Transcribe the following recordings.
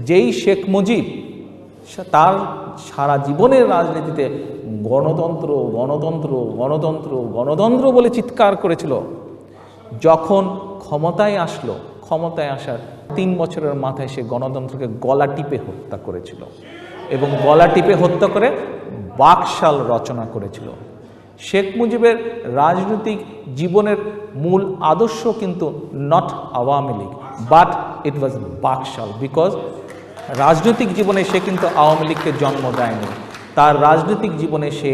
যেই শেখ মুজিব তার সারা জীবনের রাজনীতিতে গণতন্ত্র গণতন্ত্র গণতন্ত্র গণতন্ত্র বলে চিৎকার করেছিল, যখন ক্ষমতায় আসলো, ক্ষমতায় আসার 3 বছরের মাথায় সে গণতন্ত্রকে গলা টিপে হত্যা করেছিল এবং গলা টিপে হত্যা করে বাকশাল রচনা করেছিল। শেখ মুজিবের রাজনৈতিক জীবনের মূল আদর্শ কিন্তু not Awami League, but it was Baksal, because রাজনৈতিক জীবনে সে কিন্তু আওয়ামী লীগকে জন্ম দেয়নি। তার রাজনৈতিক জীবনে সে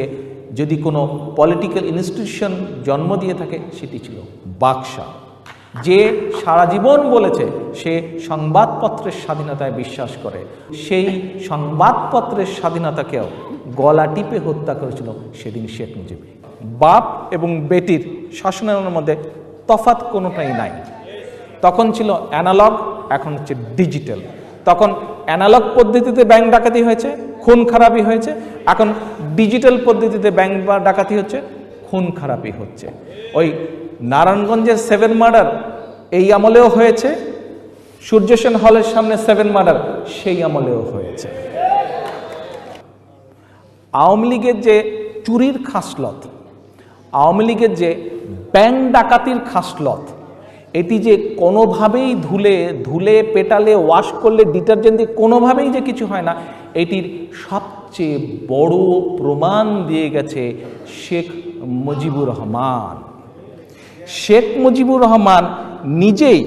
যদি কোনো পলিটিক্যাল ইনস্টিটিউশন জন্ম দিয়ে থাকে সেটি ছিল বাকশাল। যে সারা জীবন বলেছে সে সংবাদপত্রের স্বাধীনতায় বিশ্বাস করে, সেই সংবাদপত্রের স্বাধীনতাকেও গলা টিপে হত্যা করেছিল সেদিন শেখ মুজিব। বাপ এবং বেটির শাসনের মধ্যে তফাৎ কোনোটাই নাই। তখন ছিল অ্যানালগ, এখন হচ্ছে ডিজিটাল। তখন অ্যানালগ পদ্ধতিতে ব্যাংক ডাকাতি হয়েছে, খুন খারাপি হয়েছে, এখন ডিজিটাল পদ্ধতিতে ব্যাংক ডাকাতি হচ্ছে, খুন খারাপি হচ্ছে। ওই নারায়ণগঞ্জের 7 মার্ডার এই আমলেও হয়েছে, সূর্য সেন হলের সামনে 7 মার্ডার সেই আমলেও হয়েছে। আওয়ামী লীগের যে চুরির খাসলত, আওয়ামী লীগের যে ব্যাংক ডাকাতির খাসলত, এটি যে কোনোভাবেই ধুলে পেটালে ওয়াশ করলে ডিটারজেন্ট দিয়ে কোনোভাবেই যে কিছু হয় না, এটির সবচেয়ে বড় প্রমাণ দিয়ে গেছে শেখ মুজিবুর রহমান। শেখ মুজিবুর রহমান নিজেই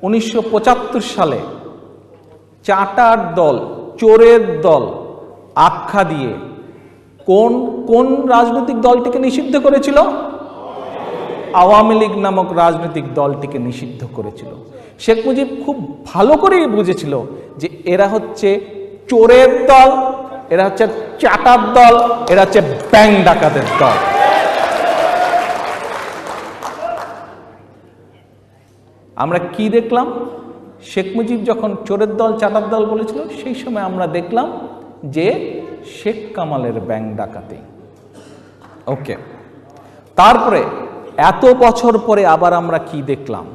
1975 সালে চাটার দল, চোরের দল আখ্যা দিয়ে কোন রাজনৈতিক দলটিকে নিষিদ্ধ করেছিল? আওয়ামী লীগ নামক রাজনৈতিক দলটিকে নিষিদ্ধ করেছিল। শেখ মুজিব খুব ভালো করেই বুঝেছিল যে এরা হচ্ছে চোরের দল, এরা হচ্ছে চাটার দল, এরা হচ্ছে ব্যাংক ডাকাতের দল। আমরা কি দেখলাম? শেখ মুজিব যখন চোরের দল চাটার দল বলেছিল, সেই সময় আমরা দেখলাম যে শেখ কামালের ব্যাংক ডাকাতি। ওকে, তারপরে এত বছর পরে আবার আমরা কি দেখলাম?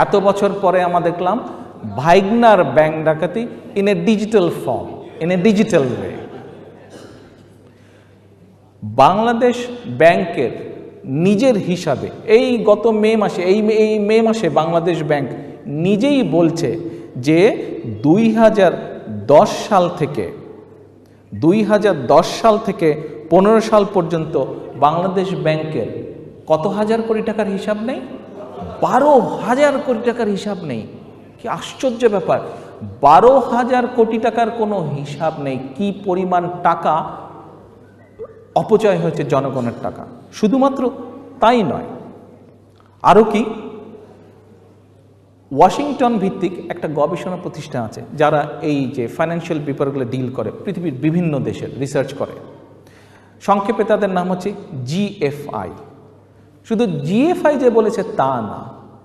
এত বছর পরে আমরা দেখলাম ভাইগনার ব্যাংক ডাকাতি in a digital form, in a digital way. Bangladesh ব্যাংকের নিজের হিসাবে এই গত মে মাসে বাংলাদেশ ব্যাংক নিজেই বলছে যে 2010 সাল থেকে 15 সাল পর্যন্ত বাংলাদেশ ব্যাংকের কত হাজার কোটি টাকার হিসাব নেই? 12,000 কোটি টাকার হিসাব নেই। কি আশ্চর্য ব্যাপার! 12,000 কোটি টাকার কোনো হিসাব নেই। কি পরিমাণ টাকা অপচয় হয়েছে, জনগণের টাকা। শুধুমাত্র তাই নয়, আরও কি, ওয়াশিংটন ভিত্তিক একটা গবেষণা প্রতিষ্ঠান আছে যারা এই যে ফাইন্যান্সিয়াল পেপারগুলো ডিল করে, পৃথিবীর বিভিন্ন দেশের রিসার্চ করে। সংক্ষেপে তাদের নাম হচ্ছে জিএফআই। শুধু জিএফআই যে বলেছে তা না,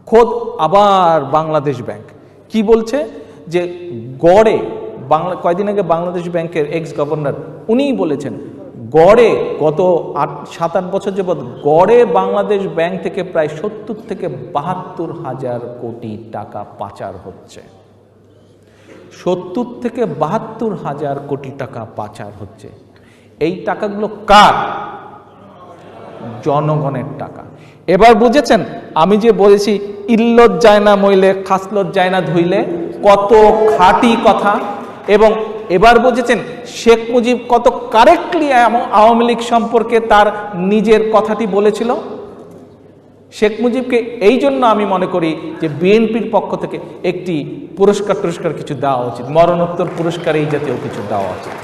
খোদ আবার বাংলাদেশ ব্যাংক কি বলছে যে গড়ে কয়দিন আগে বাংলাদেশ ব্যাংকের এক্স গভর্নর উনিই বলেছেন গড়ে গত 7-8 বছর যাবৎ গড়ে বাংলাদেশ ব্যাংক থেকে প্রায় 70 থেকে 72,000 কোটি টাকা পাচার হচ্ছে। 70 থেকে 72,000 কোটি টাকা পাচার হচ্ছে। এই টাকাগুলো কার? জনগণের টাকা। এবার বুঝেছেন আমি যে বলেছি ইল্লত যায় না মইলে খাসলত যায় না ধুইলে, কত খাঁটি কথা। এবং এবার বুঝেছেন শেখ মুজিব কত কারেক্টলি আওয়ামী লীগ সম্পর্কে তার নিজের কথাটি বলেছিল। শেখ মুজিবকে এই জন্য আমি মনে করি যে বিএনপির পক্ষ থেকে একটি পুরস্কার কিছু দেওয়া উচিত, মরণোত্তর পুরস্কার এই জাতীয় কিছু দেওয়া উচিত।